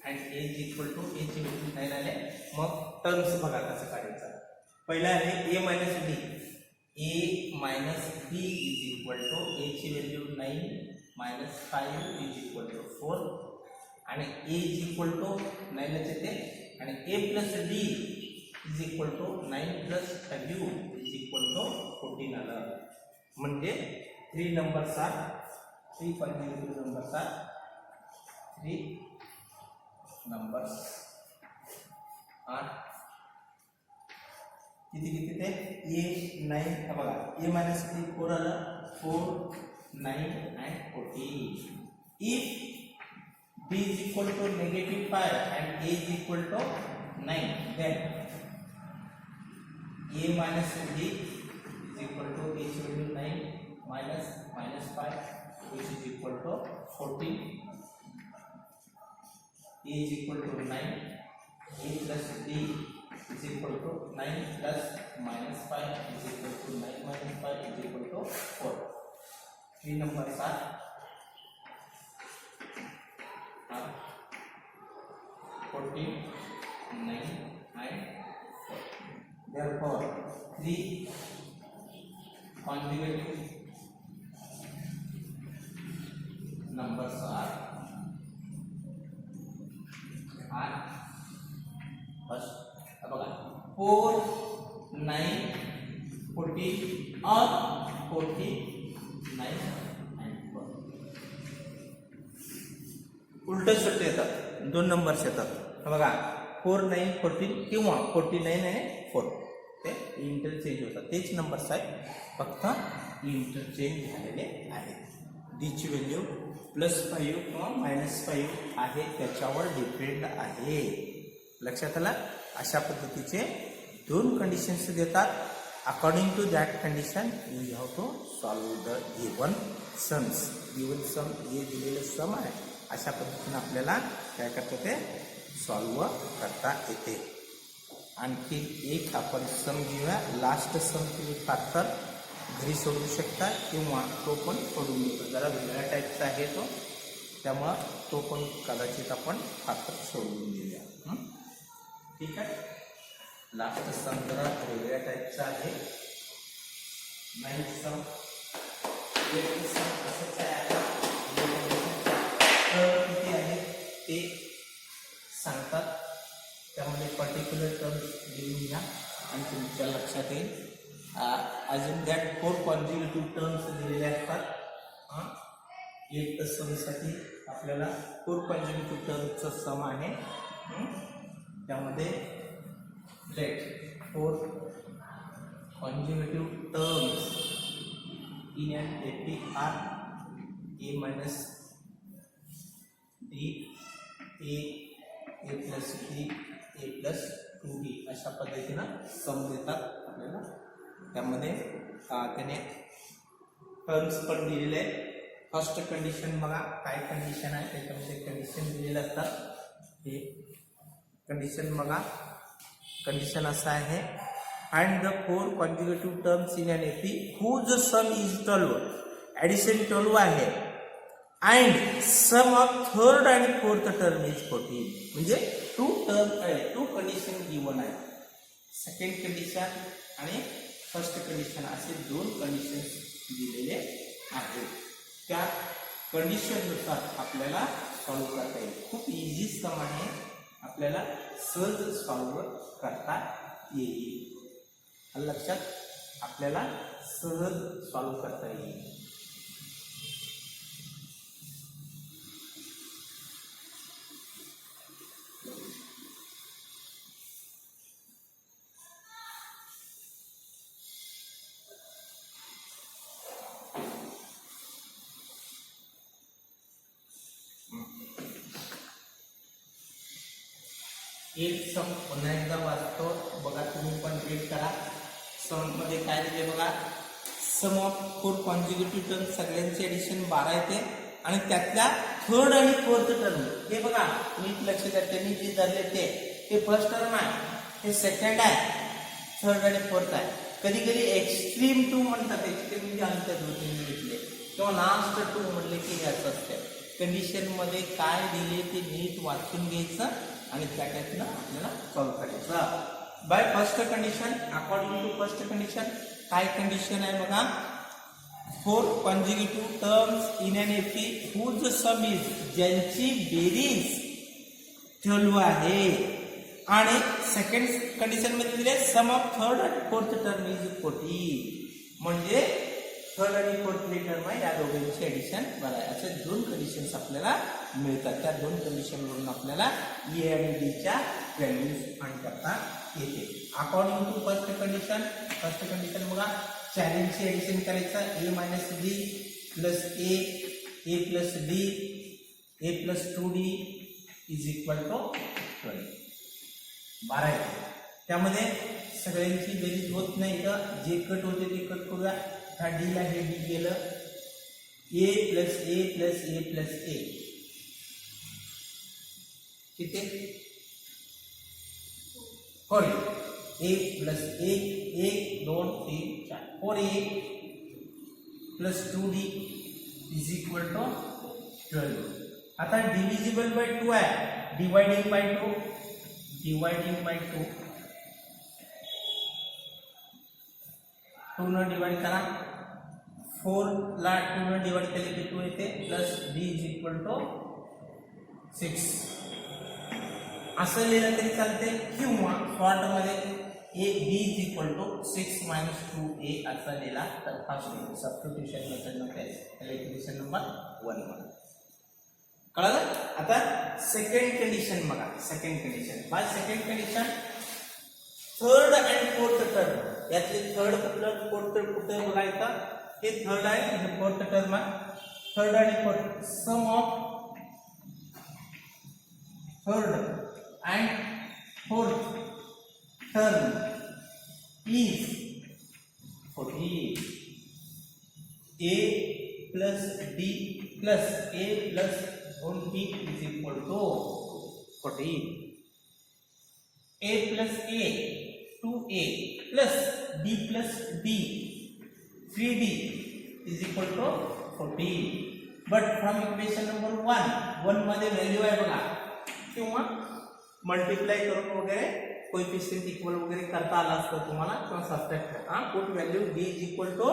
and a is equal to a ची व्हॅल्यू 9 आले मग टर्म्स बघा कसं काढायचं. पहिला आहे a minus d a minus d is equal to a ची value 9 minus 5 is equal to 4 आणि a इज इक्वल टू 9 येते आणि a plus d is equal to 9 plus 5 is equal to 14 आलं. म्हणजे 3 numbers are 3 continuous numbers are 3 numbers are किती ते a 9 बघा a minus 3 4 आलं 4 9 and 14. If b is equal to negative 5 and a is equal to 9, then a minus d is equal to a is equal to 9 minus 5 which is equal to 14. a is equal to 9. a plus d is equal to 9 plus minus 5 is equal to 9 minus 5 is equal to 4. 3 numbers are 14, 9 and 4. Therefore 3 conjugative numbers are first बघा 4 9 14 और 49 and 4 उलट सुलट येतात, 2 numbers येतात बघा 4 9 14 किंवा 49 आणि 4 ते इंटरचेंज होतात, तेच नंबर्स आहेत फक्त इंटरचेंज झालेले आहेत. डीची व्हॅल्यू +5 किंवा -5 आहे त्याच्यावर डिपेंड आहे. लक्षात आलं. अशा पद्धतीचे 2 कंडिशन्स देतात. According to that condition you have to solve the given sums. Given sum हे दिलेलं सम आहे, अशा पद्धतीने आपल्याला काय करता ते सॉल्व करता येते. आणखी एक आपण सम घेऊया. लास्ट सम तुम्ही फार तर घरी सोडवू शकता किंवा तो पण सोडून देतो, जरा वेगळ्या टाईपचा आहे तो, त्यामुळं तो पण कदाचित आपण फार तर सोडवून देऊया. ठीक आहे. लास्ट सम जरा वेगळ्या टाईपचा आहे. 9th सम असंच आहे. किती आहे ते सांगतात, त्यामध्ये पर्टिक्युलर टर्म्स लिहून घ्या आणि तुमच्या लक्षात येईल. अजून दॅट 4 कॉन्जुगेटिव्ह टर्म्स दिलेले असतात. 8th समसाठी आपल्याला 4 कॉन्जुगेटिव्ह टर्म्सचं सम आहे. त्यामध्ये let 4 conjugative terms in an AP are A minus D A plus D A plus 2D अशा पद्धतीनं सम देतात आपल्याला. त्यामध्ये त्याने टर्म्स पण दिलेले आहेत. फर्स्ट कंडिशन बघा काय कंडिशन आहे, त्याच्यामध्ये कंडिशन दिलेले असतात. हे कंडिशन बघा. कंडिशन असं आहे, find the 4 conjugative terms in an AP whose sum is 12. Addition 12 आहे अँड सम ऑफ थर्ड आणि फोर्थ टर्म इज 14. म्हणजे 2 कंडिशन गिवन आहे. सेकंड कंडिशन आणि फर्स्ट कंडिशन असे 2 कंडिशन दिलेले आहेत. त्या कंडिशननुसार आपल्याला सॉल्व करता येईल. खूप इझी सम आहे, आपल्याला सहज सॉल्व करता येईल. लक्षात, आपल्याला सहज सॉल्व करता येईल. एक सम पुन्हा एकदा वाचतो बघा, तुम्ही पण रीड करा. सम मध्ये काय दिले बघा, सम ऑफ 4 कॉन्जुगेटिव्ह टर्म सगळ्यांचे ॲडिशन 12 येते आणि त्यातल्या थर्ड आणि फोर्थ टर्म हे बघा नीट लक्ष द्या. त्यांनी जे धरले ते फर्स्ट टर्म आहे, हे सेकंड आहे, थर्ड आणि फोर्थ आहे. कधी कधी एक्स्ट्रीम 2 म्हणतात, एक्स्ट्रीम म्हणजे अंतर 2-3 घेतले किंवा लास्ट 2 म्हणले की हे असं असते. कंडिशन मध्ये काय दिले ते नीट वाचून घ्यायचं आणि त्या टाईपनं आपल्याला सॉल्व करायचं. By first condition, according to first condition काय कंडिशन आहे बघा, 4 conjugative terms in an AP whose sum is, ज्यांची बेरीज 12 आहे. आणि सेकंड कंडिशन मध्ये दिले सम ऑफ थर्ड आणि फोर्थ टर्म इज 40. म्हणजे थर्ड आणि फोर्थ टर्म आहे, या दोघांची ॲडिशन 12 आहे. असे 2 कंडिशन्स आपल्याला मिळतात. त्या 2 कंडिशनवरून आपल्याला ए आणि डीच्या व्हॅल्यूज फाइंड करता येते. अकॉर्डिंग टू फर्स्ट कंडिशन बघा, चॅलेंजची ॲडिशन करायचं. A minus D plus A plus D A plus 2D is equal to 12. 12 आहे. त्यामध्ये सगळ्यांची बेरीज होत नाही का, जे कट होते ते कट करूया. हा D ला हे D गेलं, A plus A plus A plus A किती 4. A plus A 1 2 3 4 4A plus 2D is equal to 12. आता डिव्हिजिबल बाय 2 आहे, डिवाइडिंग बाय 2 2 न डिवाइड करा 4 ला 2 ने डिवाइड केले की 2 येते plus d is equal to 6 असं लिहिलं तरी चालते किंवा शॉर्ट मध्ये a b is equal to 6 minus 2a असं लिहिला तर हा सबस्टिट्यूशन मेथड मध्ये इक्वेशन नंबर 1 म्हणा कळलं. आता सेकंड कंडिशन बघा. Second condition by second condition third and fourth term यातले थर्ड कुठलं फोर्थ कुठं बघायचं हे थर्ड आहे हे फोर्थ टर्म आहे. थर्ड आणि fourth sum of third and fourth term is 14 a plus d plus a plus 20 is equal to 14 a plus a 2a plus d plus d 3d is equal to 14 but from equation number 1 मध्ये value आहे बघा किंवा multiply करून वगैरे coefficient equal वगैरे करता आला असतं तुम्हाला किंवा सबट्रॅक्ट करा. Put value d is equal to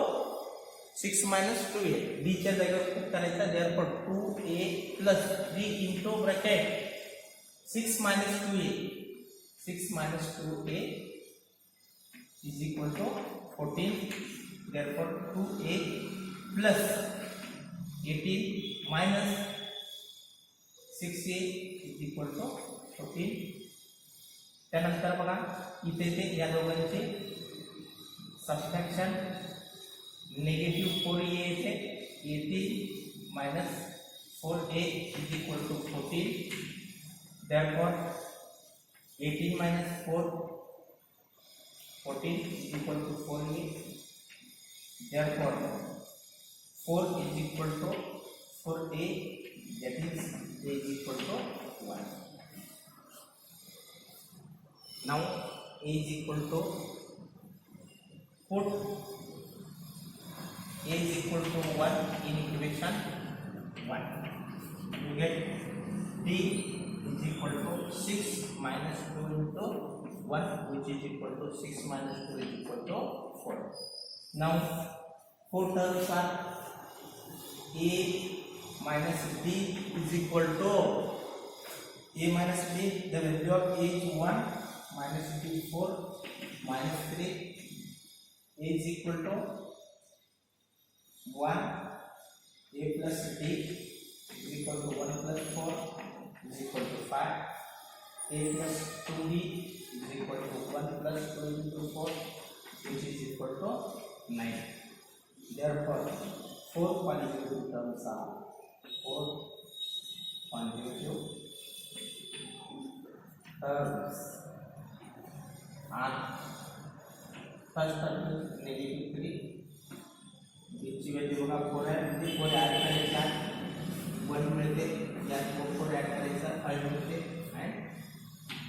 6 minus 2a d च्या जागेवर पुट करायचा therefore 2a plus 3 into bracket 6 minus 2a is equal to 14 therefore 2a plus 18 minus 6a is equal to 14. त्यानंतर बघा इथे ते या दोघांचे सबट्रॅक्शन निगेटिव्ह 4a येते 18 minus 4a is equal to 14 therefore 18 minus 4 14 is equal to 4a therefore 4 is equal to 4a that is a is equal to 1. Now a is equal to put a is equal to 1 in equation 1. You get d is equal to 6 minus 2 into 1 which is equal to 6 minus 2 is equal to 4. Now 4 terms are a minus b is equal to a minus b, the value of a is 1 minus b 4 minus 3 a is equal to 1 a plus d is equal to 1 plus 4 is equal to 5 a plus 2b is equal to 1 plus 2 into 4 which is equal to 9. Therefore 4 consecutive terms are 4 consecutive terms are first term is negative 3 which value बघा 4 आहे म्हणजे 4 add करायचा 1 मिळते यात 4 add करायचा 5 मिळते आणि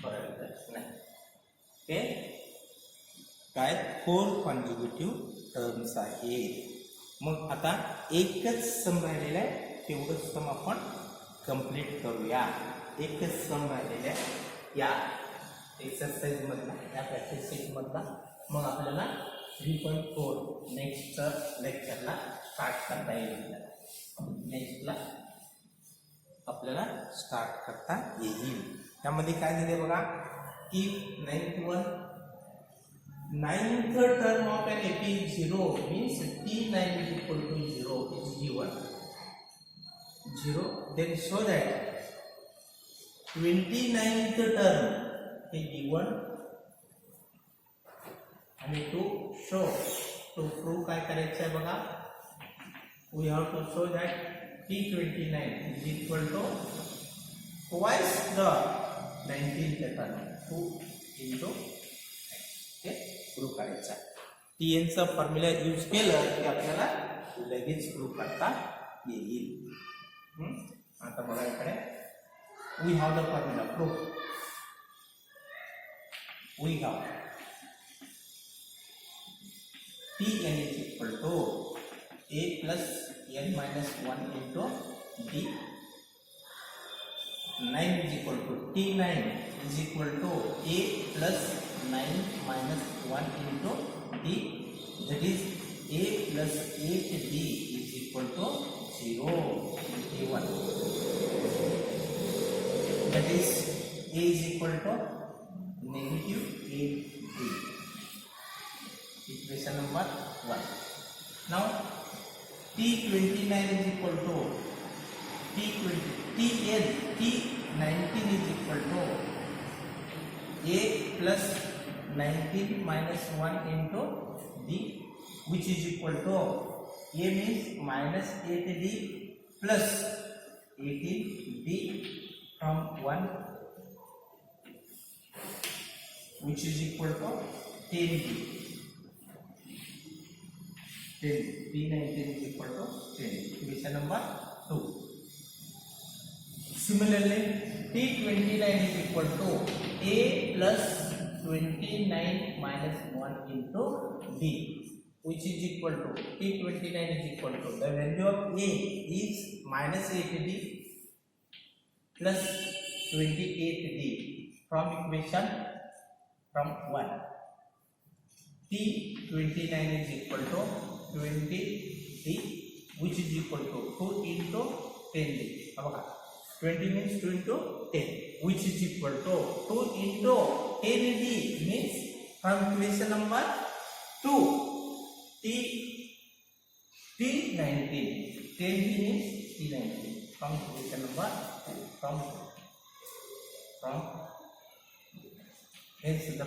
परत नाही ओके काय 4 consecutive terms आहे. मग आता एकच सम राहिलेला आहे तेवढं सम आपण कंप्लीट करूया. एकच सम राहिलेला आहे या एक्सरसाइज मधला या प्रॅक्टिस सेट मधला. मग आपल्याला 3.4 नेक्स्ट लेक्चरला स्टार्ट करता येईल. नेक्स्टला आपल्याला स्टार्ट करता येईल. त्यामध्ये काय दिले बघा की 9th term of an AP is 0 means T9 is equal to 0 is given 0. Then show that 29th term is given and to show to prove काय करायचं आहे बघा we have to show that T29 is equal to twice the 19th term 2 into proof करायचा. TN चा formula use केलं की आपल्याला लगेच प्रूफ करता येईल. आता बघा इकडे we have the formula proof. We have Tn is equal to a plus n minus 1 into d. 9 is equal to T9 is equal to a plus 9 minus 1 into d, that is a plus 8b is equal to 0 a1. That is a is equal to negative 8b. Equation number 1. Now T29 is equal to T19 is equal to a plus 19 minus 1 into d, which is equal to a means minus 8d plus 18d from 1, which is equal to 10d. T19 is equal to 10. Equation number 2. Similarly, T29 is equal to a plus 29 minus 1 into d, which is equal to T29 is equal to the value of a is minus 8d plus 28d from equation from 1. T29 is equal to 20d, which is equal to 2 into 10d. 20 means 2 into 10, which is equal to 2 into 10d means from equation number 2 T19. 10d means T19 from equation number 2 from hence the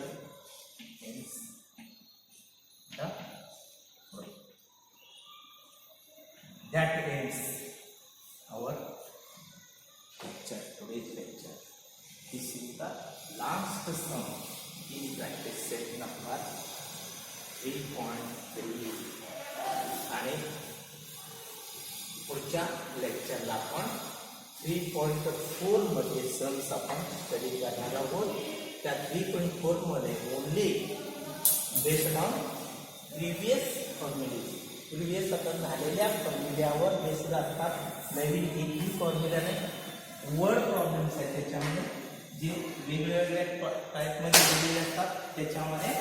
that ends our lecture, today's lecture. This is the last sum in practice set number 3.3 आणि पुढच्या लेक्चरला आपण 3.4 मध्ये sums आपण study करणार आहोत. त्या 3.4 मध्ये only based on previous आपण झालेल्या फॉर्म्युल्यावर बेस्ड असतात. नवीन एकही फॉर्म्युला नाही. वर्ड प्रॉब्लेम्स आहेत त्याच्यामध्ये जे वेगवेगळ्या टाईपमध्ये दिलेले असतात. त्याच्यामध्ये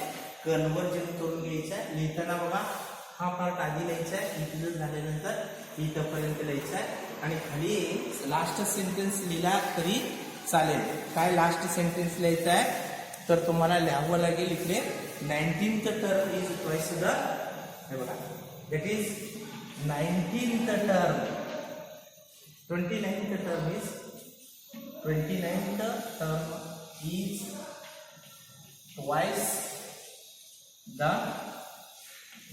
कन्वर्जन करून घ्यायचं आहे. लिहिताना बघा हा पार्ट आधी लिहायचा आहे, इथलं झाल्यानंतर इथंपर्यंत लिहायचं आहे आणि खाली लास्ट सेंटेन्स लिहिला तरी चालेल. काय लास्ट सेंटेन्स लिहायचं आहे तर तुम्हाला लिहावं लागेल इकडे 19th term is twice the, हे बघा, that is 19th term. 29th term is 29th term is twice the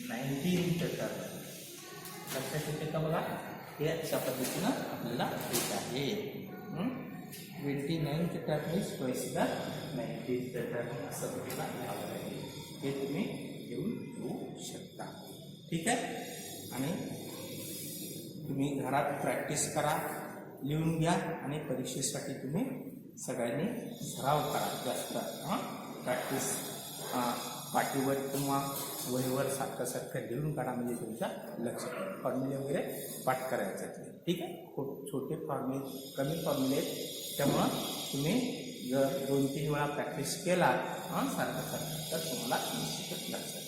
19th term. लक्षात येते का बघा, हे अशा पद्धतीनं आपल्याला येत आहे. 29th term is twice the 19th term असं तुम्हाला लिहावं लागेल. हे तुम्ही घेऊन येऊ शकता. ठीक आहे. आणि तुम्ही घरात प्रॅक्टिस करा, लिहून घ्या आणि परीक्षेसाठी तुम्ही सगळ्यांनी सराव करा. जास्त प्रॅक्टिस पाठीवर किंवा वहीवर सारखं लिहून काढा, म्हणजे तुमच्या लक्षात फॉर्म्युले वगैरे पाठ करायचे. ठीक आहे. खूप छोटे फॉर्म्युले, कमी फॉर्म्युले आहेत, त्यामुळं तुम्ही जर 2-3 वेळा प्रॅक्टिस केला सारखं तर तुम्हाला निश्चितच लक्षात